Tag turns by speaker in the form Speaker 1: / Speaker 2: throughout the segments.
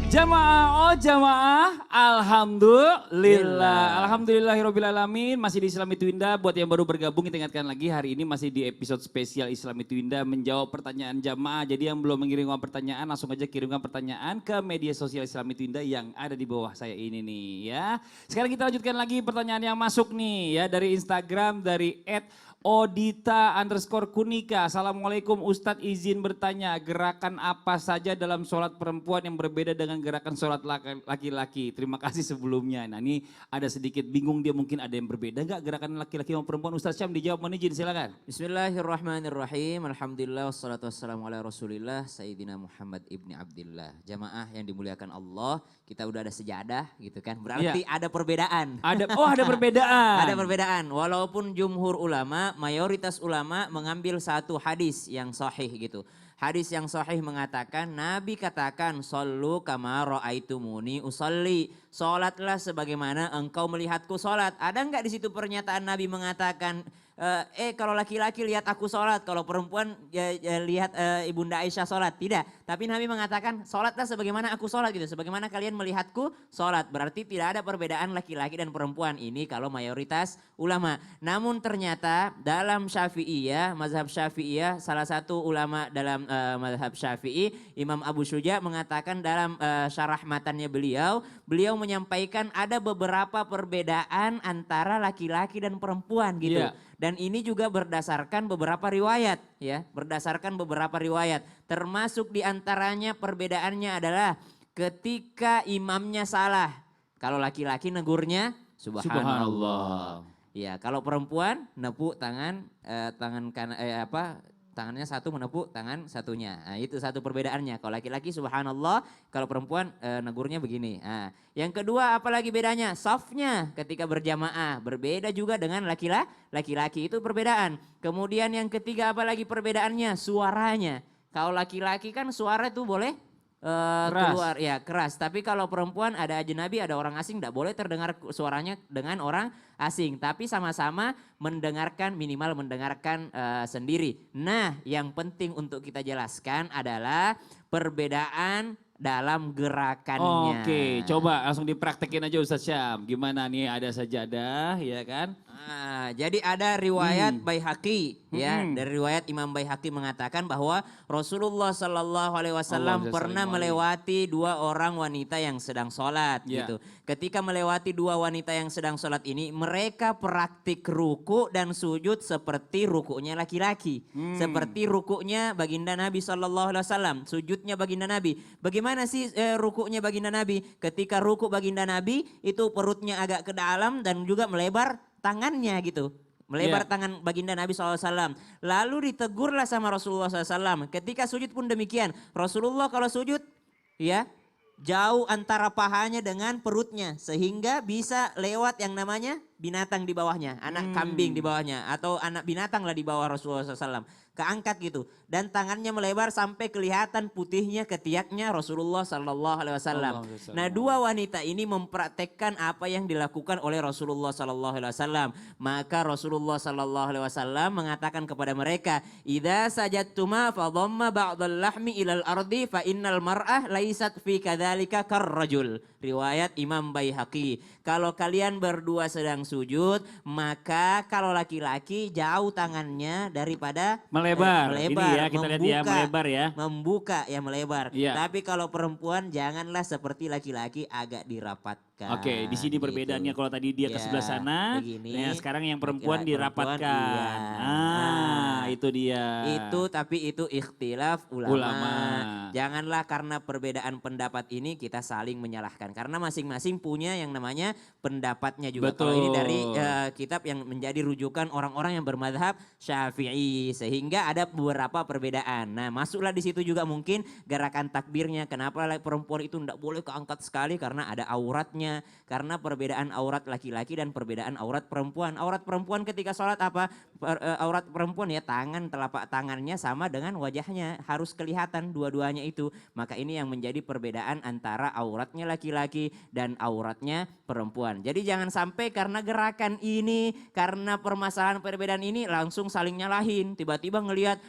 Speaker 1: Jamaah, oh jamaah, alhamdulillah. Alhamdulillahirrabbilalamin, masih di Islam Itu Indah. Buat yang baru bergabung, kita ingatkan lagi hari ini masih di episode spesial Islam Itu Indah menjawab pertanyaan jamaah. Jadi yang belum mengirimkan pertanyaan, langsung aja kirimkan pertanyaan ke media sosial Islam Itu Indah yang ada di bawah saya ini nih ya. Sekarang kita lanjutkan lagi pertanyaan yang masuk nih ya dari Instagram, dari @odita_kunika. Assalamualaikum Ustadz, izin bertanya, gerakan apa saja dalam sholat perempuan yang berbeda dengan gerakan sholat laki-laki? Terima kasih sebelumnya. Nah ini ada sedikit bingung dia, mungkin ada yang berbeda nggak gerakan laki-laki sama perempuan? Ustadz Syam dijawab, mohon izin silakan.
Speaker 2: Bismillahirrahmanirrahim. Alhamdulillah wassalatu wassalamu ala Rasulillah Sayyidina Muhammad ibni Abdillah. Jamaah yang dimuliakan Allah, kita udah ada sejadah gitu kan. Berarti ada perbedaan.
Speaker 1: Ada perbedaan.
Speaker 2: Ada perbedaan. Walaupun jumhur ulama, mayoritas ulama mengambil satu hadis yang sahih gitu. Hadis yang sahih mengatakan, Nabi katakan, "Shallu kama ra'aitumuni usalli." Salatlah sebagaimana engkau melihatku salat. Ada enggak di situ pernyataan Nabi mengatakan, kalau laki-laki lihat aku sholat, kalau perempuan lihat Ibunda Aisyah sholat? Tidak. Tapi Nabi mengatakan sholatlah sebagaimana aku sholat gitu. Sebagaimana kalian melihatku sholat. Berarti tidak ada perbedaan laki-laki dan perempuan. Ini kalau mayoritas ulama. Namun ternyata dalam Syafi'iyah, mazhab Syafi'iyah, salah satu ulama dalam mazhab Syafi'i, Imam Abu Syuja mengatakan dalam syarah matannya beliau menyampaikan ada beberapa perbedaan antara laki-laki dan perempuan gitu.
Speaker 1: Yeah.
Speaker 2: Dan ini juga berdasarkan beberapa riwayat ya, berdasarkan beberapa riwayat. Termasuk diantaranya perbedaannya adalah ketika imamnya salah. Kalau laki-laki negurnya subhanallah. Ya, kalau perempuan nepuk tangan tangannya satu menepuk tangan satunya. Nah, itu satu perbedaannya. Kalau laki-laki subhanallah, kalau perempuan negurnya begini. Nah, yang kedua apalagi bedanya? Safnya ketika berjamaah berbeda juga dengan laki-laki, itu perbedaan. Kemudian yang ketiga apalagi perbedaannya? Suaranya. Kalau laki-laki kan suara itu boleh keluar ya keras, tapi kalau perempuan ada ajnabi, ada orang asing, tidak boleh terdengar suaranya dengan orang asing, tapi sama-sama mendengarkan, minimal mendengarkan sendiri. Nah, yang penting untuk kita jelaskan adalah perbedaan dalam gerakannya.
Speaker 1: Oke, coba langsung dipraktekin aja Ustadz Syam. Gimana nih, ada sajadah ya kan?
Speaker 2: Jadi ada riwayat Baihaqi ya, dari riwayat Imam Baihaqi mengatakan bahwa Rasulullah Shallallahu Alaihi Wasallam pernah melewati dua orang wanita yang sedang sholat gitu. Ketika melewati dua wanita yang sedang sholat ini, mereka praktik ruku dan sujud seperti rukunya laki-laki, seperti rukunya baginda Nabi Shallallahu Alaihi Wasallam, sujudnya baginda Nabi. Bagaimana sih rukunya baginda Nabi? Ketika ruku baginda Nabi itu perutnya agak ke dalam dan juga melebar tangannya gitu. Melebar tangan baginda Nabi SAW. Lalu ditegurlah sama Rasulullah SAW. Ketika sujud pun demikian. Rasulullah kalau sujud ya jauh antara pahanya dengan perutnya. Sehingga bisa lewat yang namanya binatang di bawahnya. Anak kambing di bawahnya. Atau anak binatang lah di bawah Rasulullah SAW. Keangkat gitu. Dan tangannya melebar sampai kelihatan putihnya ketiaknya Rasulullah Sallallahu Alaihi Wasallam. Nah, dua wanita ini mempraktekkan apa yang dilakukan oleh Rasulullah Sallallahu Alaihi Wasallam. Maka Rasulullah Sallallahu Alaihi Wasallam mengatakan kepada mereka, "Idza sajadtuma fa dhamma ba'dal lahmi ilal ardi fa innal mar'ah laisat fi kadzalika karrajul." Riwayat Imam Baihaqi. Kalau kalian berdua sedang sujud, maka kalau laki-laki jauh tangannya daripada
Speaker 1: melebar.
Speaker 2: Ini
Speaker 1: ya kita lihat ya, melebar ya.
Speaker 2: Membuka ya melebar.
Speaker 1: Iya.
Speaker 2: Tapi kalau perempuan janganlah seperti laki-laki agak dirapatkan.
Speaker 1: Oke, di sini perbedaannya kalau tadi dia ke sebelah sana, nah sekarang yang perempuan dirapatkan. Itu dia.
Speaker 2: Tapi itu ikhtilaf ulama. Janganlah karena perbedaan pendapat ini kita saling menyalahkan. Karena masing-masing punya yang namanya pendapatnya juga.
Speaker 1: Betul.
Speaker 2: Kalau ini dari kitab yang menjadi rujukan orang-orang yang bermadhab Syafi'i. Sehingga ada beberapa perbedaan. Nah, masuklah di situ juga mungkin gerakan takbirnya. Kenapa perempuan itu tidak boleh keangkat sekali? Karena ada auratnya auratnya. Karena perbedaan aurat laki-laki dan perbedaan aurat perempuan. Aurat perempuan ketika sholat apa? Aurat perempuan ya tangan, telapak tangannya sama dengan wajahnya. Harus kelihatan dua-duanya itu. Maka ini yang menjadi perbedaan antara auratnya laki-laki dan auratnya perempuan. Jadi jangan sampai karena gerakan ini, karena permasalahan perbedaan ini langsung saling nyalahin. Tiba-tiba ngelihat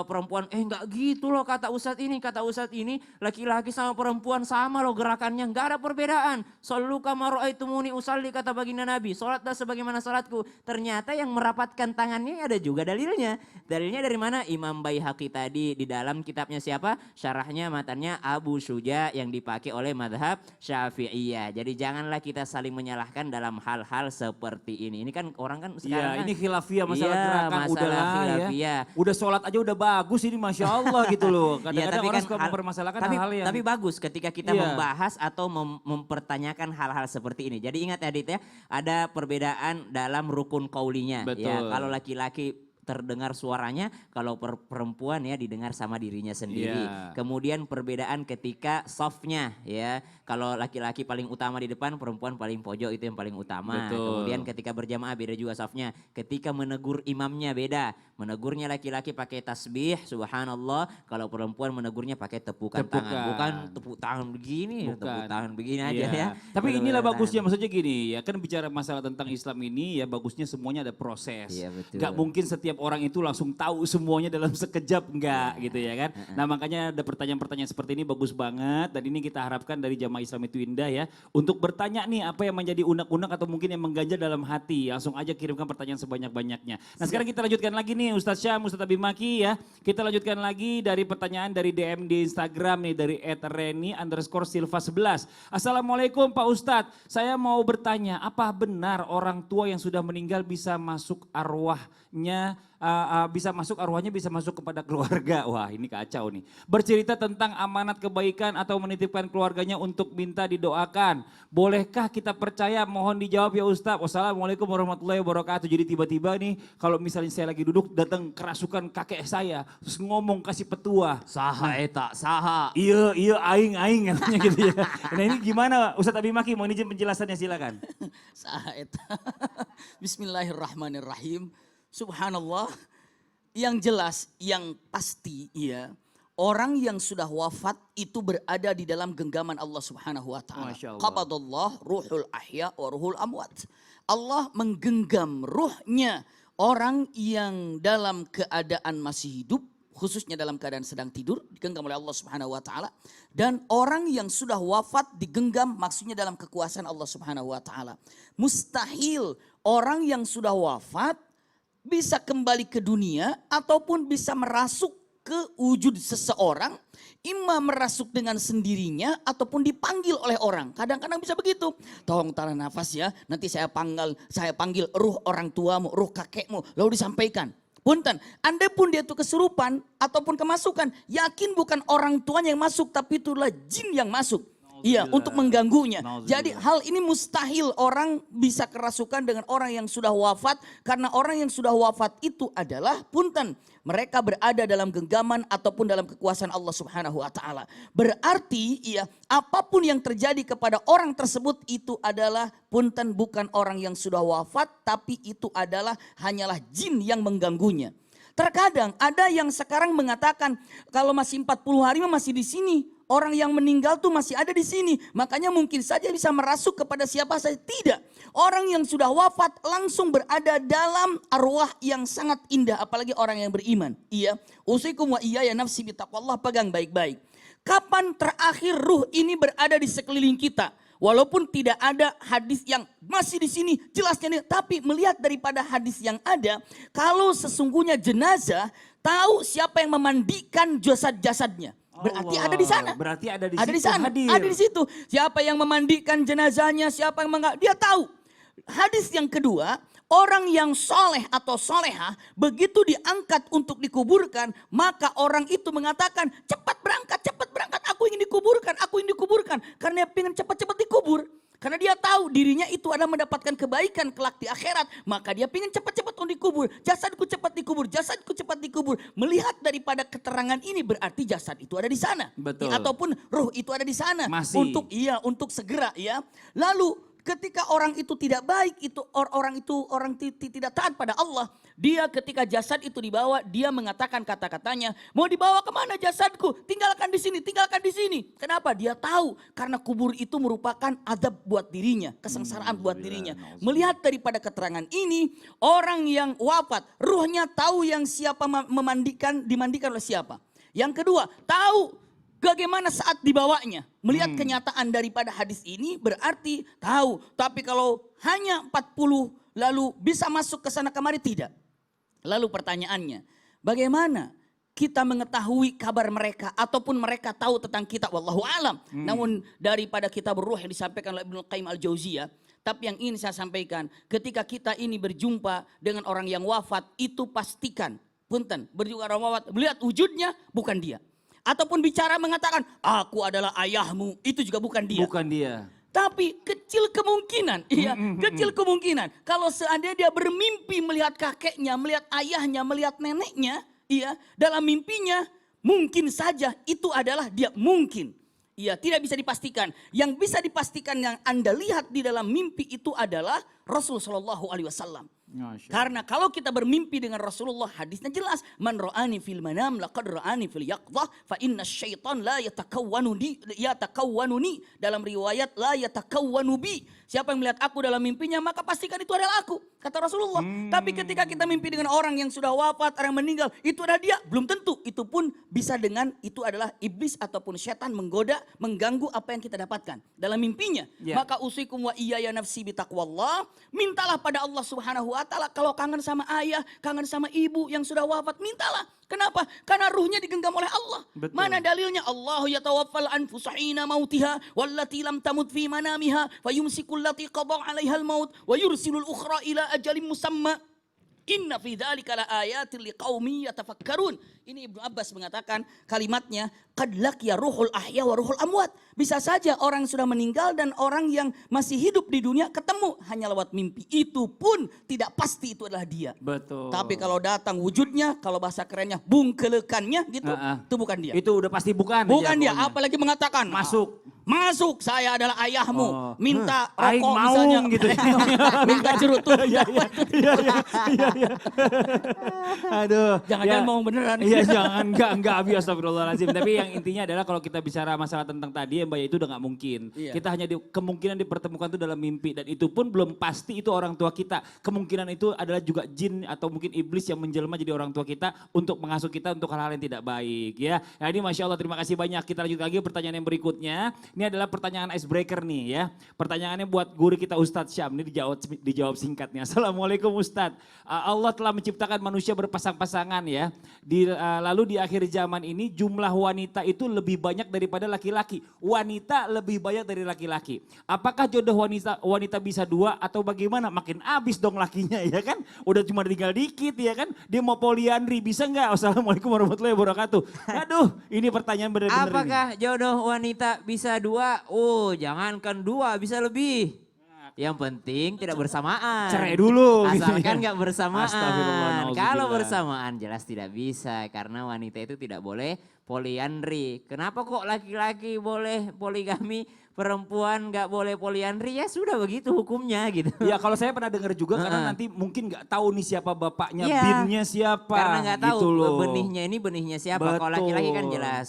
Speaker 2: perempuan, enggak gitu loh kata Ustadz ini, laki-laki sama perempuan sama loh gerakannya, enggak ada perbedaan. Sallu kama ra'aitumuni usalli kata baginda Nabi, salatlah sebagaimana salatku. Ternyata yang merapatkan tangannya ada juga dalilnya. Dalilnya dari mana? Imam Baihaqi tadi di dalam kitabnya siapa? Syarahnya matannya Abu Syuja yang dipakai oleh madhab Syafi'iyah. Jadi janganlah kita saling menyalahkan dalam hal-hal seperti ini. Ini kan orang kan sekarang
Speaker 1: ini khilafiyah masalah
Speaker 2: iya,
Speaker 1: gerakan
Speaker 2: masalah
Speaker 1: udahlah
Speaker 2: khilafiyah.
Speaker 1: ya. Udah sholat aja udah bagus ini Masya Allah gitu loh.
Speaker 2: Ya,
Speaker 1: Kadang-kadang orang suka mempermasalahkan hal-hal yang.
Speaker 2: Tapi bagus ketika kita membahas atau mempertanyakan hal-hal seperti ini. Jadi ingat ya Adit ya, ada perbedaan dalam rukun kaulinya.
Speaker 1: Betul.
Speaker 2: Ya, kalau laki-laki terdengar suaranya, kalau perempuan ya didengar sama dirinya sendiri. Kemudian perbedaan ketika softnya ya, kalau laki-laki paling utama di depan, perempuan paling pojok itu yang paling utama.
Speaker 1: Betul.
Speaker 2: Kemudian ketika berjamaah beda juga softnya. Ketika menegur imamnya beda, menegurnya laki-laki pakai tasbih, subhanallah. Kalau perempuan menegurnya pakai tepukan tangan, bukan tepuk tangan begini, tepuk tangan begini aja ya.
Speaker 1: Tapi inilah bagusnya, maksudnya gini ya, kan bicara masalah tentang Islam ini ya bagusnya semuanya ada proses.
Speaker 2: Iya, betul.
Speaker 1: Gak mungkin setiap orang itu langsung tahu semuanya dalam sekejap, enggak gitu ya kan. Nah makanya ada pertanyaan-pertanyaan seperti ini bagus banget dan ini kita harapkan dari Jamaah Islam itu Indah ya. Untuk bertanya nih apa yang menjadi unek-unek atau mungkin yang mengganjal dalam hati. Langsung aja kirimkan pertanyaan sebanyak-banyaknya. Nah sekarang kita lanjutkan lagi nih Ustadz Syam, Ustadz Abimaki ya. Kita lanjutkan lagi dari pertanyaan dari DM di Instagram nih dari @reni_silva11. Assalamualaikum Pak Ustadz, saya mau bertanya apa benar orang tua yang sudah meninggal bisa masuk arwahnya bisa masuk kepada keluarga. Wah ini kacau nih. Bercerita tentang amanat kebaikan atau menitipkan keluarganya untuk minta didoakan. Bolehkah kita percaya? Mohon dijawab ya Ustadz. Wassalamualaikum warahmatullahi wabarakatuh. Jadi tiba-tiba nih kalau misalnya saya lagi duduk datang kerasukan kakek saya. Terus ngomong kasih petua.
Speaker 2: Saha eta, saha.
Speaker 1: Iya aing katanya gitu ya. Nah ini gimana Ustadz Abimaki, mau izin penjelasannya silakan.
Speaker 3: Saha eta. Bismillahirrahmanirrahim. Subhanallah, yang jelas, yang pasti ya, orang yang sudah wafat itu berada di dalam genggaman Allah Subhanahu wa taala. Qabadallah ruhul ahya wa ruhul amwat. Allah menggenggam ruhnya orang yang dalam keadaan masih hidup, khususnya dalam keadaan sedang tidur, digenggam oleh Allah Subhanahu wa taala, dan orang yang sudah wafat digenggam maksudnya dalam kekuasaan Allah Subhanahu wa taala. Mustahil orang yang sudah wafat bisa kembali ke dunia ataupun bisa merasuk ke wujud seseorang, imam merasuk dengan sendirinya ataupun dipanggil oleh orang. Kadang-kadang bisa begitu. Tolong tahan nafas ya, nanti saya panggil ruh orang tuamu, ruh kakekmu, lalu disampaikan. Punten, andai pun dia itu kesurupan ataupun kemasukan, yakin bukan orang tuanya yang masuk tapi itulah jin yang masuk. Iya, untuk mengganggunya. Jadi hal ini mustahil orang bisa kerasukan dengan orang yang sudah wafat. Karena orang yang sudah wafat itu adalah punten. Mereka berada dalam genggaman ataupun dalam kekuasaan Allah Subhanahu wa taala. Berarti ya apapun yang terjadi kepada orang tersebut itu adalah punten bukan orang yang sudah wafat. Tapi itu adalah hanyalah jin yang mengganggunya. Terkadang ada yang sekarang mengatakan kalau masih 40 hari masih di sini. Orang yang meninggal tuh masih ada di sini. Makanya mungkin saja bisa merasuk kepada siapa saja. Tidak. Orang yang sudah wafat langsung berada dalam arwah yang sangat indah. Apalagi orang yang beriman. Iya. Usikum wa iya ya nafsi bitaqwallah, pegang baik-baik. Kapan terakhir ruh ini berada di sekeliling kita? Walaupun tidak ada hadis yang masih di sini jelasnya. Tapi melihat daripada hadis yang ada. Kalau sesungguhnya jenazah tahu siapa yang memandikan jasad-jasadnya. Berarti ada di sana.
Speaker 1: Berarti ada di
Speaker 3: situ.
Speaker 1: sana.
Speaker 3: Ada di situ. Siapa yang memandikan jenazahnya, siapa yang dia tahu. Hadis yang kedua, orang yang soleh atau solehah begitu diangkat untuk dikuburkan, maka orang itu mengatakan cepat berangkat, aku ingin dikuburkan, karena dia ingin cepat-cepat dikubur. Karena dia tahu dirinya itu ada mendapatkan kebaikan kelak di akhirat. Maka dia ingin cepat-cepat dikubur. Jasadku cepat dikubur, jasadku cepat dikubur. Melihat daripada keterangan ini berarti jasad itu ada di sana.
Speaker 1: Betul.
Speaker 3: Ataupun ruh itu ada di sana.
Speaker 1: Masih.
Speaker 3: Untuk segera ya. Lalu ketika orang itu tidak baik, orang tidak taat pada Allah. Dia ketika jasad itu dibawa, dia mengatakan kata-katanya, mau dibawa kemana jasadku? Tinggalkan di sini, tinggalkan di sini. Kenapa? Dia tahu karena kubur itu merupakan adab buat dirinya, kesengsaraan buat dirinya. Melihat daripada keterangan ini, orang yang wafat, ruhnya tahu yang siapa dimandikan oleh siapa. Yang kedua, tahu bagaimana saat dibawanya. Melihat kenyataan daripada hadis ini berarti tahu. Tapi kalau hanya 40 lalu bisa masuk ke sana kemari tidak. Lalu pertanyaannya, bagaimana kita mengetahui kabar mereka ataupun mereka tahu tentang kita? Wallahu alam. Namun daripada kitab Ruh yang disampaikan oleh Ibnu Qayyim Al-Jauziyah, tapi yang ingin saya sampaikan, ketika kita ini berjumpa dengan orang yang wafat, itu pastikan, punten, berjumpa orang wafat, melihat wujudnya bukan dia. Ataupun bicara mengatakan, aku adalah ayahmu, itu juga bukan dia.
Speaker 1: Bukan dia.
Speaker 3: Tapi kecil kemungkinan, kecil kemungkinan. Kalau seandainya dia bermimpi melihat kakeknya, melihat ayahnya, melihat neneknya, dalam mimpinya mungkin saja itu adalah dia, mungkin. Tidak bisa dipastikan. Yang bisa dipastikan yang Anda lihat di dalam mimpi itu adalah Rasul Shallallahu Alaihi Wasallam. Karena kalau kita bermimpi dengan Rasulullah, hadisnya jelas, man ra'ani fil manam laqad ra'ani fil yaqdhah fa inna syaitan la yatakawwanuni, dalam riwayat la yatakawwanu bi. Siapa yang melihat aku dalam mimpinya maka pastikan itu adalah aku, kata Rasulullah. Tapi ketika kita mimpi dengan orang yang sudah wafat, orang meninggal, itu adalah dia, belum tentu. Itu pun bisa dengan itu adalah iblis ataupun setan menggoda, mengganggu apa yang kita dapatkan dalam mimpinya. Maka usikum wa iyaya nafsi bitaqwallah, mintalah pada Allah Subhanahu wa taala. Kalau kangen sama ayah, kangen sama ibu yang sudah wafat, mintalah. Kenapa? Karena ruhnya digenggam oleh Allah.
Speaker 1: Betul.
Speaker 3: Mana dalilnya? Allahu yatawaffal anfusa hina mautiha wallati lam tamut fi manamiha fayumsikul lati qada 'alaiha al-maut wa yursilul ukhra ila ajalin musamma. Inna fi dzalika laayatin liqaumin yatafakkarun. Ini Ibnu Abbas mengatakan kalimatnya, qad laqiya ruhul ahya wa ruhul amwat. Bisa saja orang sudah meninggal dan orang yang masih hidup di dunia ketemu hanya lewat mimpi. Itu pun tidak pasti itu adalah dia.
Speaker 1: Betul.
Speaker 3: Tapi kalau datang wujudnya, kalau bahasa kerennya bungkelekannya gitu, itu bukan dia.
Speaker 1: Itu udah pasti bukan.
Speaker 3: Bukan dia, apalagi mengatakan
Speaker 1: masuk.
Speaker 3: Masuk, saya adalah ayahmu. Minta
Speaker 1: Aing
Speaker 3: rokok
Speaker 1: mau
Speaker 3: misalnya.
Speaker 1: gitu.
Speaker 3: Minta jerutut.
Speaker 1: Iya. Aduh.
Speaker 3: Jangan-jangan mau beneran.
Speaker 1: Iya jangan, enggak astagfirullahaladzim. Tapi yang intinya adalah kalau kita bicara masalah tentang tadi ya Mbak, ya itu udah gak mungkin. Kita hanya kemungkinan dipertemukan itu dalam mimpi. Dan itu pun belum pasti itu orang tua kita. Kemungkinan itu adalah juga jin atau mungkin iblis yang menjelma jadi orang tua kita untuk mengasuh kita untuk hal-hal yang tidak baik ya. Nah ini Masya Allah, terima kasih banyak. Kita lanjut lagi pertanyaan yang berikutnya. Ini adalah pertanyaan icebreaker nih ya. Pertanyaannya buat guru kita Ustadz Syam. Ini dijawab singkatnya. Assalamualaikum Ustadz. Allah telah menciptakan manusia berpasang-pasangan ya. Lalu di akhir zaman ini jumlah wanita itu lebih banyak daripada laki-laki. Wanita lebih banyak dari laki-laki. Apakah jodoh wanita bisa dua atau bagaimana? Makin abis dong lakinya ya kan. Udah cuma tinggal dikit ya kan. Dia mau poliandri bisa nggak? Wassalamualaikum warahmatullahi wabarakatuh. Aduh ini pertanyaan benar-benar.
Speaker 2: Apakah jodoh wanita bisa dua? Oh jangankan dua, bisa lebih. Yang penting tidak bersamaan.
Speaker 1: Cerai dulu.
Speaker 2: Asalkan nggak bersamaan.
Speaker 1: Astagfirullah,
Speaker 2: Kalau
Speaker 1: nauzubillah.
Speaker 2: bersamaan jelas tidak bisa. Karena wanita itu tidak boleh poliandri. Kenapa kok laki-laki boleh poligami, perempuan nggak boleh poliandri? Ya sudah begitu hukumnya gitu.
Speaker 1: Ya kalau saya pernah dengar juga karena nanti mungkin nggak tahu nih siapa bapaknya,
Speaker 2: Iya.
Speaker 1: binnya siapa.
Speaker 2: Karena nggak tahu
Speaker 1: gitu loh.
Speaker 2: benihnya siapa. Kalau laki-laki kan
Speaker 1: Betul.
Speaker 2: jelas.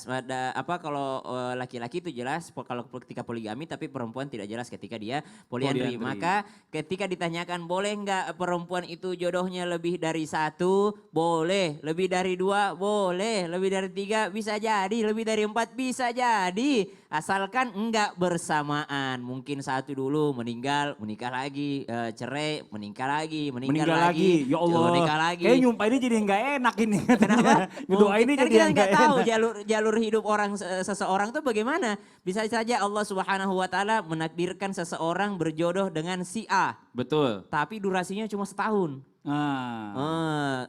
Speaker 2: Kalau laki-laki itu jelas kalau ketika poligami, tapi perempuan tidak jelas ketika dia poliandri.
Speaker 1: Poliandri.
Speaker 2: Maka ketika ditanyakan boleh nggak perempuan itu jodohnya lebih dari satu, boleh. Lebih dari dua, boleh. Lebih dari tiga bisa jadi. Lebih dari empat bisa jadi. Asalkan enggak bersamaan. Mungkin satu dulu meninggal, menikah lagi, cerai, menikah lagi, meninggal lagi.
Speaker 1: Ya Allah.
Speaker 2: Menikah lagi.
Speaker 1: Kayak nyumpah ini jadi nggak enak ini.
Speaker 2: Kenapa?
Speaker 1: Doa ini
Speaker 2: Kan
Speaker 1: jadi
Speaker 2: kita
Speaker 1: yang
Speaker 2: nggak
Speaker 1: nggak
Speaker 2: tahu
Speaker 1: enak.
Speaker 2: jalur hidup orang seseorang tuh bagaimana. Bisa saja Allah Subhanahu wa taala menakdirkan seseorang berjodoh dengan si A,
Speaker 1: Betul.
Speaker 2: tapi durasinya cuma setahun.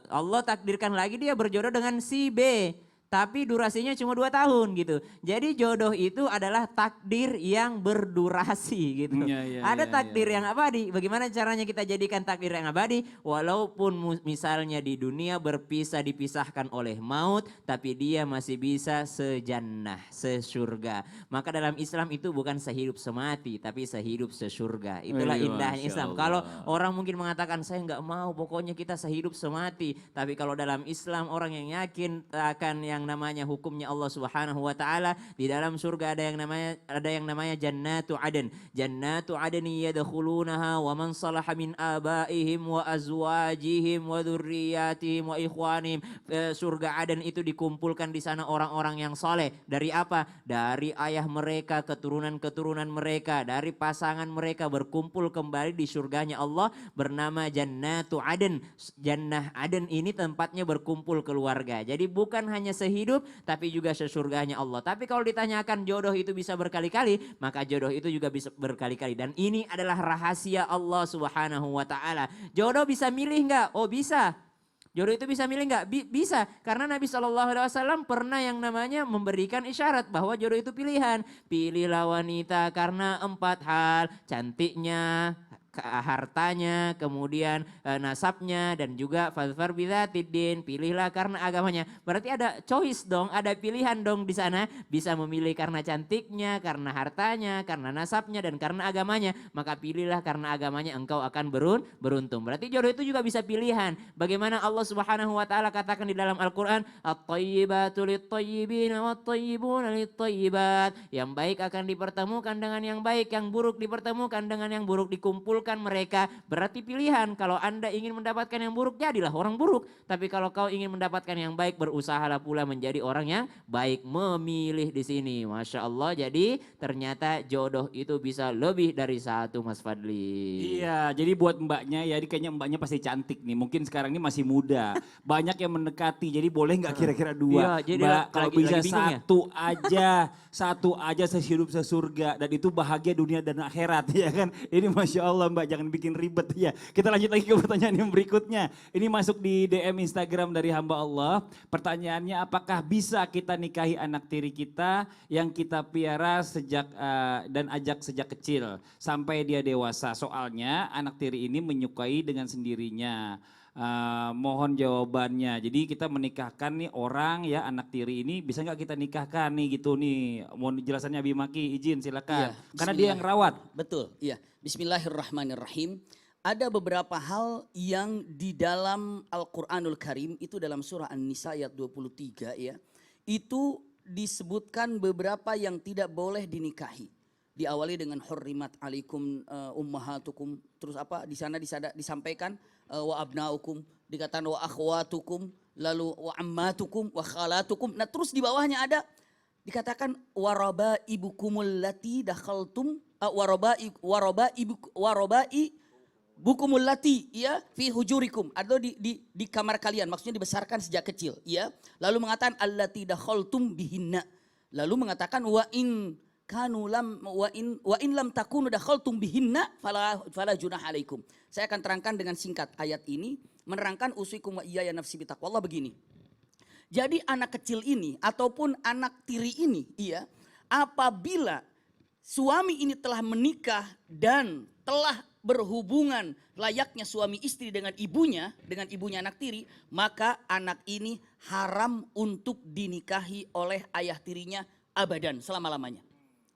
Speaker 2: Allah takdirkan lagi dia berjodoh dengan si B, tapi durasinya cuma 2 tahun gitu. Jadi jodoh itu adalah takdir yang berdurasi gitu. Ada takdir yang abadi. Bagaimana caranya kita jadikan takdir yang abadi? Walaupun misalnya di dunia dipisahkan oleh maut, tapi dia masih bisa sejannah, sesurga. Maka dalam Islam itu bukan sehidup semati, tapi sehidup sesurga. Itulah indahnya Islam. Kalau orang mungkin mengatakan saya nggak mau, pokoknya kita sehidup semati. Tapi kalau dalam Islam orang yang yakin akan yang namanya hukumnya Allah Subhanahu wa taala, di dalam surga ada yang namanya jannatu aden. Jannatu adni yadkhulunaha wa man salaha min abaihim wa azwajihim wa dzurriyyatihim wa ikhwanihim. Surga Aden itu dikumpulkan di sana orang-orang yang soleh. Dari apa? Dari ayah mereka, keturunan-keturunan mereka, dari pasangan mereka berkumpul kembali di surganya Allah bernama Jannatu Aden. Jannah Aden ini tempatnya berkumpul keluarga. Jadi bukan hanya sehidup tapi juga sesurganya Allah. Tapi kalau ditanyakan jodoh itu bisa berkali-kali, maka jodoh itu juga bisa berkali-kali. Dan ini adalah rahasia Allah Subhanahu wa taala. Jodoh bisa milih enggak? Oh bisa. Jodoh itu bisa milih enggak? Bisa. Karena Nabi SAW pernah yang namanya memberikan isyarat bahwa jodoh itu pilihan. Pilihlah wanita karena 4 hal. Cantiknya, hartanya, kemudian nasabnya, dan juga fadfar bidzatiddin, pilihlah karena agamanya. Berarti ada choice dong, ada pilihan dong di sana. Bisa memilih karena cantiknya, karena hartanya, karena nasabnya, dan karena agamanya. Maka pilihlah karena agamanya, engkau akan beruntung. Berarti jodoh itu juga bisa pilihan. Bagaimana Allah Subhanahu wa taala katakan di dalam Al-Qur'an, at-thayyibatu lit-thayyibin wat-thayyibuna lit-thayyibat. Yang baik akan dipertemukan dengan yang baik, yang buruk dipertemukan dengan yang buruk, dikumpulkan mereka. Berarti pilihan. Kalau Anda ingin mendapatkan yang buruk, jadilah orang buruk. Tapi kalau kau ingin mendapatkan yang baik, berusahalah pula menjadi orang yang baik. Memilih di sini. Masya Allah. Jadi ternyata jodoh itu bisa lebih dari satu, Mas Fadli.
Speaker 1: Iya, jadi buat mbaknya ya, kayaknya mbaknya pasti cantik nih. Mungkin sekarang ini masih muda. Banyak yang mendekati. Jadi boleh nggak kira-kira 2?
Speaker 2: Iya, jadi
Speaker 1: Mbak, kalau bisa
Speaker 2: bingung ya?
Speaker 1: satu aja sehidup sesurga. Dan itu bahagia dunia dan akhirat ya kan. Ini Masya Allah Mbak, jangan bikin ribet ya. Kita lanjut lagi ke pertanyaan yang berikutnya. Ini masuk di DM Instagram dari hamba Allah. Pertanyaannya, apakah bisa kita nikahi anak tiri kita yang kita piara dan ajak sejak kecil sampai dia dewasa? Soalnya anak tiri ini menyukai dengan sendirinya. Mohon jawabannya. Jadi kita menikahkan nih orang ya, anak tiri ini bisa nggak kita nikahkan nih gitu nih. Mohon jelasannya Abi Maki, izin silakan.
Speaker 3: Iya,
Speaker 1: Karena dia yang rawat.
Speaker 3: Betul, iya. Bismillahirrahmanirrahim. Ada beberapa hal yang di dalam Al-Quranul Karim, itu dalam surah An-Nisa ayat 23 ya. Itu disebutkan beberapa yang tidak boleh dinikahi. Diawali dengan hurrimat alaikum ummahatukum. Terus apa di sana disampaikan wa abnaukum, dikatakan wa akhwatukum, lalu wa ammatukum, wa khalatukum. Nah terus di bawahnya ada dikatakan waraba ibukumul lati dakhaltum warabai bukumul lati ya fi hujurikum, atau di kamar kalian, maksudnya dibesarkan sejak kecil ya. Lalu mengatakan allati dakhaltum bihinna. Lalu mengatakan wa in lam takunu dakhaltum bihinna fala junah alaikum. Saya akan terangkan dengan singkat ayat ini, menerangkan usikum wa iyaya nafsi bitaqwallah begini. Jadi anak kecil ini ataupun anak tiri ini iya, apabila suami ini telah menikah dan telah berhubungan layaknya suami istri dengan ibunya anak tiri, maka anak ini haram untuk dinikahi oleh ayah tirinya abadan, selama-lamanya.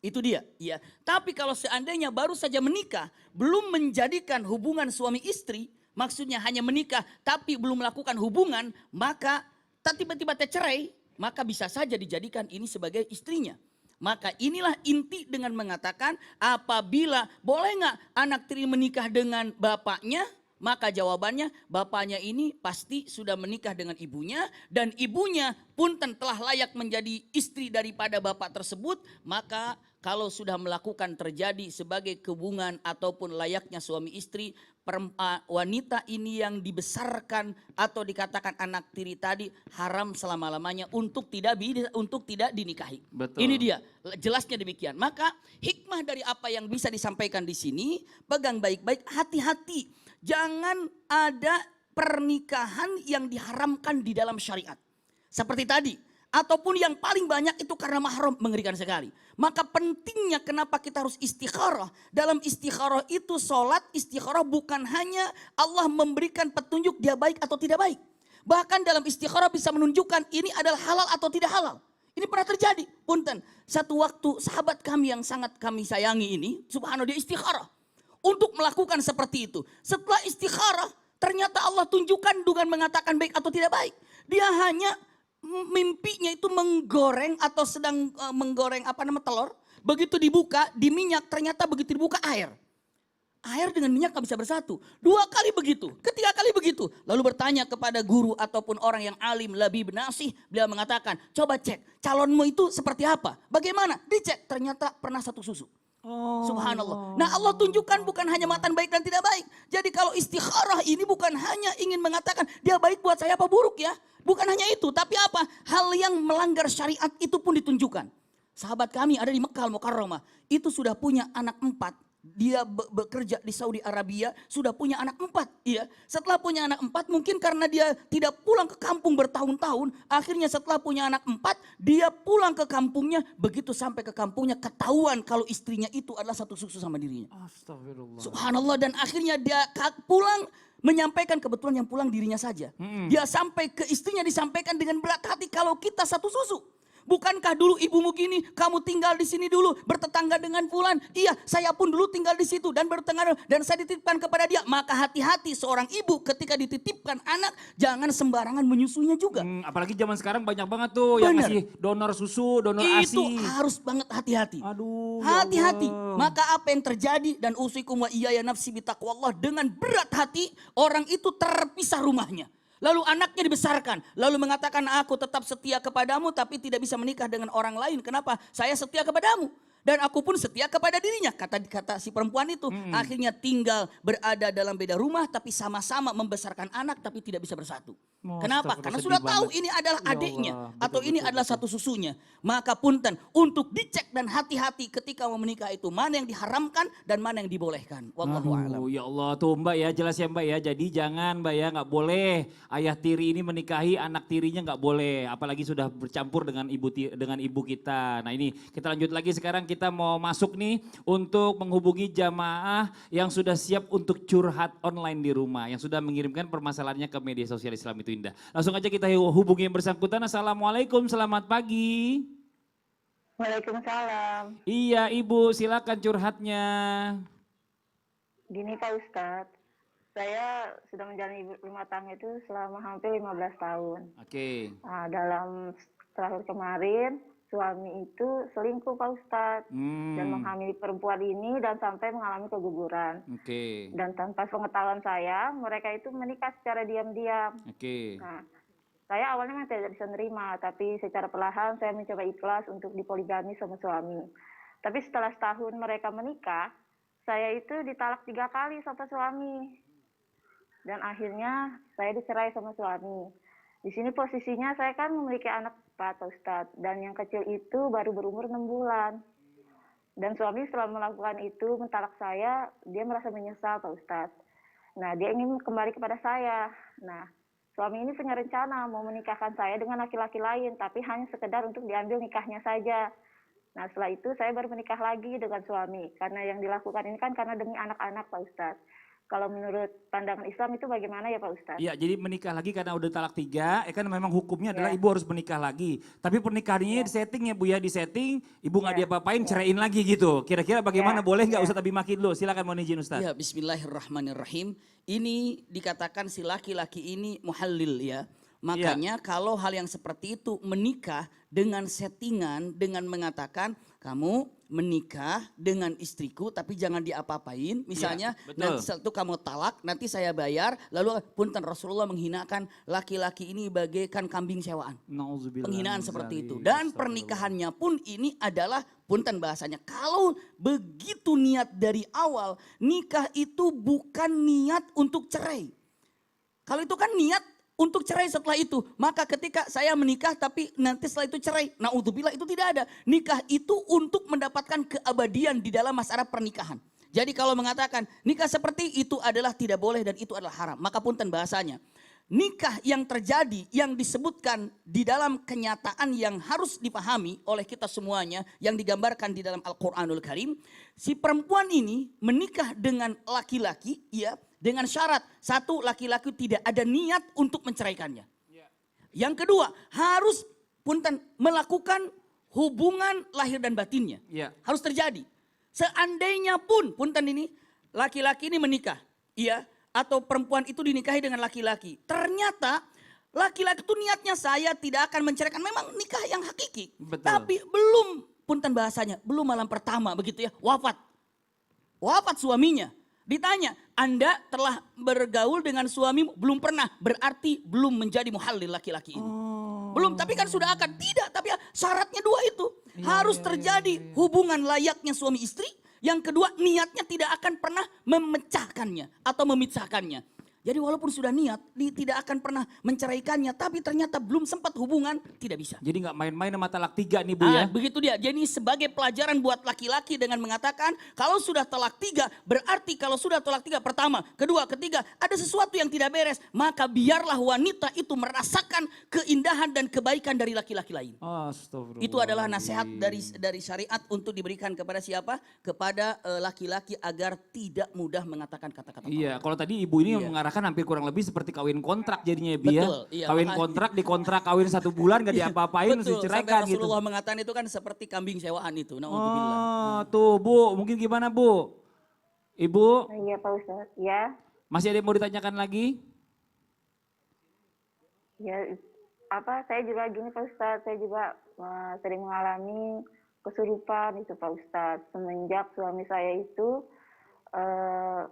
Speaker 3: Itu dia, ya. Tapi kalau seandainya baru saja menikah, belum menjadikan hubungan suami istri, maksudnya hanya menikah tapi belum melakukan hubungan, maka tiba-tiba tercerai, maka bisa saja dijadikan ini sebagai istrinya. Maka inilah inti dengan mengatakan apabila boleh nggak anak tiri menikah dengan bapaknya, maka jawabannya bapaknya ini pasti sudah menikah dengan ibunya, dan ibunya pun telah layak menjadi istri daripada bapak tersebut. Maka kalau sudah melakukan terjadi sebagai hubungan ataupun layaknya suami istri, wanita ini yang dibesarkan atau dikatakan anak tiri tadi haram selama-lamanya untuk tidak dinikahi.
Speaker 1: Betul.
Speaker 3: Ini dia jelasnya demikian. Maka hikmah dari apa yang bisa disampaikan di sini, pegang baik-baik, hati-hati. Jangan ada pernikahan yang diharamkan di dalam syariat. Seperti tadi, ataupun yang paling banyak itu karena mahram, mengerikan sekali. Maka pentingnya kenapa kita harus istikharah. Dalam istikharah itu sholat istikharah bukan hanya Allah memberikan petunjuk dia baik atau tidak baik. Bahkan dalam istikharah bisa menunjukkan ini adalah halal atau tidak halal. Ini pernah terjadi. Punten, satu waktu sahabat kami yang sangat kami sayangi ini, subhanallah dia istikharah. Untuk melakukan seperti itu. Setelah istikharah, ternyata Allah tunjukkan dengan mengatakan baik atau tidak baik. Dia hanya mimpinya itu menggoreng atau sedang menggoreng telur. Begitu dibuka di minyak, ternyata begitu dibuka air. Air dengan minyak gak bisa bersatu. 2 kali begitu, ketiga kali begitu. Lalu bertanya kepada guru ataupun orang yang alim, labib, nasih. Beliau mengatakan, coba cek calonmu itu seperti apa. Bagaimana? Dicek, ternyata pernah satu susu. Subhanallah. Nah Allah tunjukkan bukan hanya matan baik dan tidak baik. Jadi kalau istikharah ini bukan hanya ingin mengatakan dia baik buat saya apa buruk ya. Bukan hanya itu, tapi apa? Hal yang melanggar syariat itu pun ditunjukkan. Sahabat kami ada di Mekah Al-Mukarramah. Itu sudah punya anak 4. Dia bekerja di Saudi Arabia, sudah punya anak 4. Iya. Setelah punya anak 4, mungkin karena dia tidak pulang ke kampung bertahun-tahun. Akhirnya setelah punya anak 4, dia pulang ke kampungnya. Begitu sampai ke kampungnya ketahuan kalau istrinya itu adalah satu susu sama dirinya.
Speaker 1: Astagfirullah.
Speaker 3: Subhanallah, dan akhirnya dia pulang menyampaikan, kebetulan yang pulang dirinya saja. Dia sampai ke istrinya disampaikan dengan berat hati kalau kita satu susu. Bukankah dulu ibumu gini, kamu tinggal di sini dulu, bertetangga dengan fulan. Iya, saya pun dulu tinggal di situ dan bertetangga dan saya dititipkan kepada dia. Maka hati-hati seorang ibu ketika dititipkan anak, jangan sembarangan menyusunya juga.
Speaker 1: Apalagi zaman sekarang banyak banget tuh yang ngasih donor susu, donor ASI.
Speaker 3: Itu harus banget hati-hati.
Speaker 1: Aduh.
Speaker 3: Hati-hati.
Speaker 1: Ya Allah.
Speaker 3: Maka apa yang terjadi, dan usikum wa iyaya nafsi bitaqwallah, dengan berat hati orang itu terpisah rumahnya. Lalu anaknya dibesarkan, lalu mengatakan aku tetap setia kepadamu tapi tidak bisa menikah dengan orang lain. Kenapa? Saya setia kepadamu. Dan aku pun setia kepada dirinya, kata si perempuan itu. Akhirnya tinggal berada dalam beda rumah tapi sama-sama membesarkan anak tapi tidak bisa bersatu. Kenapa? Karena sudah tahu ini adalah adiknya atau ini adalah satu susunya. Maka punten, untuk dicek dan hati-hati ketika mau menikah itu mana yang diharamkan dan mana yang dibolehkan. Wallahu a'lam.
Speaker 1: Ya Allah tuh Mbak ya, jelas ya Mbak ya. Jadi jangan Mbak ya, nggak boleh ayah tiri ini menikahi anak tirinya, nggak boleh. Apalagi sudah bercampur dengan ibu kita. Nah ini kita lanjut lagi sekarang. Kita mau masuk nih untuk menghubungi jamaah yang sudah siap untuk curhat online di rumah. Yang sudah mengirimkan permasalahannya ke media sosial Islam itu Indah. Langsung aja kita hubungi yang bersangkutan. Assalamualaikum, selamat pagi.
Speaker 4: Waalaikumsalam.
Speaker 1: Iya Ibu, silakan curhatnya.
Speaker 4: Gini Pak Ustadz, saya sudah menjalani rumah tangga itu selama hampir 15 tahun.
Speaker 1: Oke.
Speaker 4: Nah, dalam terakhir kemarin, suami itu selingkuh Pak Ustadz. Dan menghamili perempuan ini dan sampai mengalami keguguran.
Speaker 1: Oke.
Speaker 4: Dan tanpa pengetahuan saya, mereka itu menikah secara diam-diam.
Speaker 1: Oke.
Speaker 4: Nah, saya awalnya memang tidak bisa nerima, tapi secara perlahan saya mencoba ikhlas untuk dipoligami sama suami. Tapi setelah setahun mereka menikah, saya itu ditalak 3 kali sama suami. Dan akhirnya saya dicerai sama suami. Di sini posisinya saya kan memiliki anak 4 Pak Ustadz. Dan yang kecil itu baru berumur 6 bulan. Dan suami setelah melakukan itu mentalak saya, dia merasa menyesal Pak Ustadz. Nah dia ingin kembali kepada saya. Nah suami ini punya rencana mau menikahkan saya dengan laki-laki lain. Tapi hanya sekedar untuk diambil nikahnya saja. Nah setelah itu saya baru menikah lagi dengan suami. Karena yang dilakukan ini kan karena demi anak-anak Pak Ustadz. Kalau menurut pandangan Islam itu bagaimana ya Pak Ustadz?
Speaker 1: Iya, jadi menikah lagi karena udah talak 3, kan memang hukumnya adalah ibu harus menikah lagi. Tapi pernikahannya di setting ya Bu ya, di setting, ibu nggak diapa-apain, ceraiin lagi gitu. Kira-kira bagaimana, boleh nggak Ustadz Abi Maki dulu? Silakan mohon izin Ustadz.
Speaker 3: Ya, bismillahirrahmanirrahim. Ini dikatakan si laki-laki ini muhallil ya. Makanya kalau hal yang seperti itu menikah dengan settingan, dengan mengatakan kamu menikah dengan istriku tapi jangan diapa-apain. Misalnya nanti setelah itu kamu talak, nanti saya bayar. Lalu punten Rasulullah menghinakan laki-laki ini bagaikan kambing sewaan. Penghinaan seperti itu. Dan pernikahannya pun ini adalah punten bahasanya. Kalau begitu niat dari awal, nikah itu bukan niat untuk cerai. Kalau itu kan niat untuk cerai setelah itu. Maka ketika saya menikah tapi nanti setelah itu cerai. Na'udzubillah itu tidak ada. Nikah itu untuk mendapatkan keabadian di dalam masalah pernikahan. Jadi kalau mengatakan nikah seperti itu adalah tidak boleh dan itu adalah haram. Maka punten bahasanya. nikah yang terjadi yang disebutkan di dalam kenyataan yang harus dipahami oleh kita semuanya yang digambarkan di dalam Al-Qur'anul Karim, si perempuan ini menikah dengan laki-laki ya dengan syarat satu, laki-laki tidak ada niat untuk menceraikannya. Yang kedua, harus punten melakukan hubungan lahir dan batinnya. Harus terjadi. Seandainya pun punten ini laki-laki ini menikah, iya, atau perempuan itu dinikahi dengan laki-laki. Ternyata laki-laki itu niatnya saya tidak akan menceraikan. Memang nikah yang hakiki.
Speaker 1: Betul.
Speaker 3: Tapi belum, punten bahasanya, belum malam pertama begitu ya, wafat. Wafat suaminya. Ditanya, Anda telah bergaul dengan suamimu? Belum pernah, berarti belum menjadi muhallil laki-laki ini. Belum, tapi kan sudah akan. Tidak, tapi syaratnya dua itu. Harus terjadi hubungan layaknya suami istri. Yang kedua, niatnya tidak akan pernah memecahkannya atau memisahkannya. Jadi walaupun sudah niat, tidak akan pernah menceraikannya, tapi ternyata belum sempat hubungan, tidak bisa.
Speaker 1: Jadi nggak main-main sama talak 3 nih Bu ya.
Speaker 3: Begitu dia. Jadi sebagai pelajaran buat laki-laki dengan mengatakan kalau sudah talak 3 berarti kalau sudah talak 3 pertama, kedua, ketiga ada sesuatu yang tidak beres. Maka biarlah wanita itu merasakan keindahan dan kebaikan dari laki-laki lain.
Speaker 1: Astagfirullah.
Speaker 3: Itu adalah nasihat dari syariat untuk diberikan kepada siapa? Kepada laki-laki agar tidak mudah mengatakan kata-kata.
Speaker 1: Iya, kalau tadi ibu ini mengarahkan hampir kurang lebih seperti kawin kontrak jadinya Bi ya.
Speaker 3: Betul, iya,
Speaker 1: Kawin
Speaker 3: makanya.
Speaker 1: kontrak dikontrak kawin 1 bulan gak diapa-apain
Speaker 3: Betul,
Speaker 1: diceraikan
Speaker 3: sampai
Speaker 1: gitu.
Speaker 3: Rasulullah mengatakan itu kan seperti kambing sewaan itu. Naudzubillah.
Speaker 1: Oh, tuh Bu, mungkin gimana Bu? Ibu,
Speaker 4: Iya Pak Ustadz. Ya,
Speaker 1: masih ada yang mau ditanyakan lagi?
Speaker 4: ya saya juga gini Pak Ustadz, saya juga sering mengalami kesurupan itu Pak Ustadz. Semenjak suami saya itu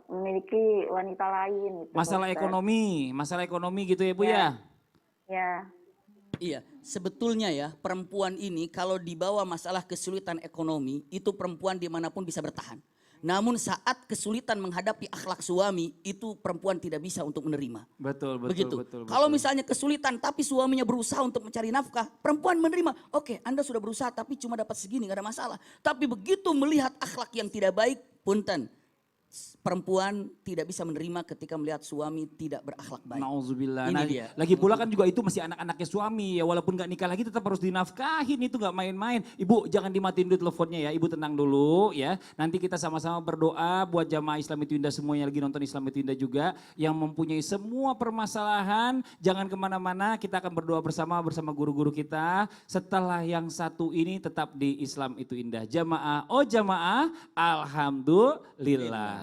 Speaker 4: memiliki wanita lain. Gitu,
Speaker 1: Masalah ekonomi gitu ya Bu ya?
Speaker 4: Ya.
Speaker 3: Iya, sebetulnya ya perempuan ini kalau dibawa masalah kesulitan ekonomi itu perempuan dimanapun bisa bertahan. Namun saat kesulitan menghadapi akhlak suami itu perempuan tidak bisa untuk menerima.
Speaker 1: Betul.
Speaker 3: Begitu. Kalau misalnya kesulitan tapi suaminya berusaha untuk mencari nafkah, perempuan menerima. Oke, Anda sudah berusaha tapi cuma dapat segini, gak ada masalah. Tapi begitu melihat akhlak yang tidak baik, punten. Perempuan tidak bisa menerima ketika melihat suami tidak berakhlak baik.
Speaker 1: Nauzubillah.
Speaker 3: Ini
Speaker 1: Nah,
Speaker 3: dia.
Speaker 1: lagi pula kan juga itu masih anak-anaknya suami ya, walaupun gak nikah lagi tetap harus dinafkahin, itu gak main-main. Ibu jangan dimatiin dulu teleponnya ya, ibu tenang dulu ya. Nanti kita sama-sama berdoa buat jamaah Islam Itu Indah semuanya lagi nonton Islam Itu Indah juga yang mempunyai semua permasalahan. Jangan kemana-mana, kita akan berdoa bersama guru-guru kita. Setelah yang satu ini tetap di Islam Itu Indah. Jamaah, oh jamaah, alhamdulillah.